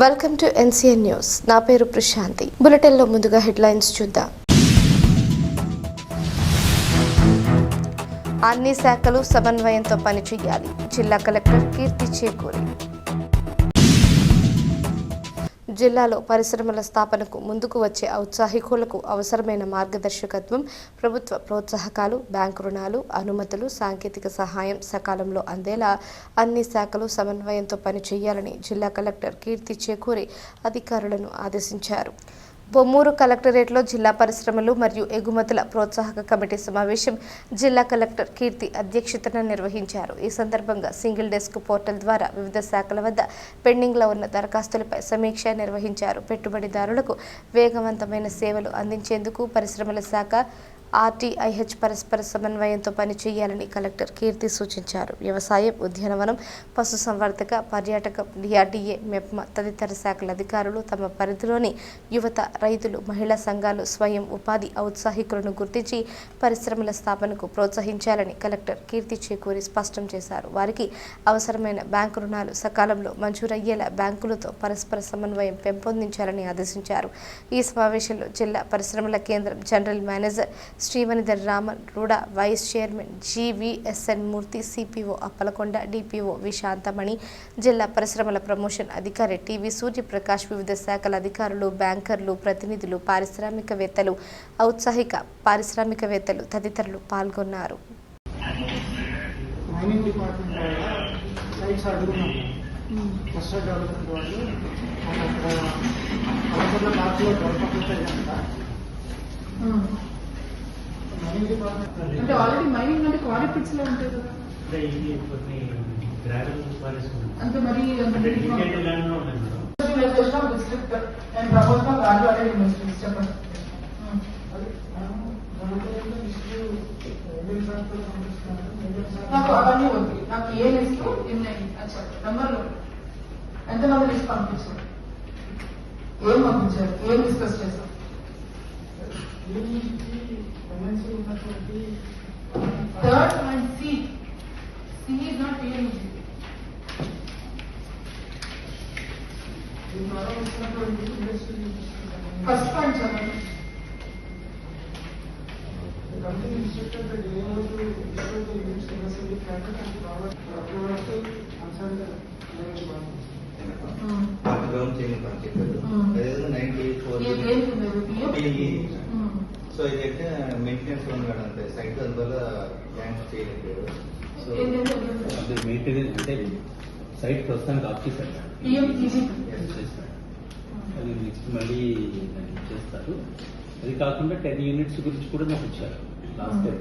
Welcome to NCN news. నా పేరు ప్రశాంతి. బులెటిన్లో ముందుగా హెడ్లైన్స్ చూద్దాం. అన్ని శాఖలు సమన్వయంతో పనిచేయాలి. జిల్లా కలెక్టర్ కీర్తి చేకూరి. జిల్లాలో పరిశ్రమల స్థాపనకు ముందుకు వచ్చే ఔత్సాహికులకు అవసరమైన మార్గదర్శకత్వం, ప్రభుత్వ ప్రోత్సాహకాలు, బ్యాంకు రుణాలు, అనుమతులు, సాంకేతిక సహాయం సకాలంలో అందేలా అన్ని శాఖలు సమన్వయంతో పనిచేయాలని జిల్లా కలెక్టర్ కీర్తి చేకూరి అధికారులను ఆదేశించారు. బొమ్మూరు కలెక్టరేట్లో జిల్లా పరిశ్రమలు మరియు ఎగుమతుల ప్రోత్సాహక కమిటీ సమావేశం జిల్లా కలెక్టర్ కీర్తి అధ్యక్షతన నిర్వహించారు. ఈ సందర్భంగా సింగిల్ డెస్క్ పోర్టల్ ద్వారా వివిధ శాఖల వద్ద పెండింగ్లో ఉన్న దరఖాస్తులపై సమీక్ష నిర్వహించారు. పెట్టుబడిదారులకు వేగవంతమైన సేవలు అందించేందుకు పరిశ్రమల శాఖ, ఆర్టీఐహెచ్ పరస్పర సమన్వయంతో పనిచేయాలని కలెక్టర్ కీర్తి సూచించారు. వ్యవసాయం, ఉద్యానవనం, పశుసంవర్ధక, పర్యాటకం, డిఆర్డీఏ, మెప్మా తదితర శాఖల అధికారులు తమ పరిధిలోని యువత, రైతులు, మహిళా సంఘాలు, స్వయం ఉపాధి ఔత్సాహికులను గుర్తించి పరిశ్రమల స్థాపనకు ప్రోత్సహించాలని కలెక్టర్ కీర్తి చేకూరి స్పష్టం చేశారు. వారికి అవసరమైన బ్యాంకు రుణాలు సకాలంలో మంజూరయ్యేలా బ్యాంకులతో పరస్పర సమన్వయం పెంపొందించాలని ఆదేశించారు. ఈ సమావేశంలో జిల్లా పరిశ్రమల కేంద్రం general manager Srivanidhar Raman, RUDA vice chairman GVSN Murthy, CPO Appalakonda, DPO V Santhamani, జిల్లా పరిశ్రమల ప్రమోషన్ అధికారి టీవీ సూర్యప్రకాష్, వివిధ శాఖల అధికారులు, బ్యాంకర్లు, ప్రతినిధులు, పారిశ్రామికవేత్తలు, ఔత్సాహిక పారిశ్రామికవేత్తలు తదితరులు పాల్గొన్నారు. అంటే ఆల్రెడీ మైనింగ్ అంటే క్వారీ పిట్స్ లో ఉంటాయి కదా, అంటే మరి చెప్పండి. నాకు అవన్నీ వద్దు, నాకు ఏ లిస్ట్ నెంబర్లు ఎంతమంది లిస్ట్ పంపించారు, ఏం పంపించారు, ఏం డిస్కస్ చేశారు. Third and C. C is not PMG. First point, sir. The company instructed the DAO to issue the units necessary capital and power approval to answer the so ఇదైతే maintenance అంటే site అందువల్ల bank చేయలేదు. So maintenance అంటే site ప్రస్తుతానికి of చేశారు, అది next మళ్ళీ చేస్తారు. అది కాకుండా 10 యూనిట్స్ గురించి కూడా నాకు ఇచ్చారు లాస్ట్ టైం.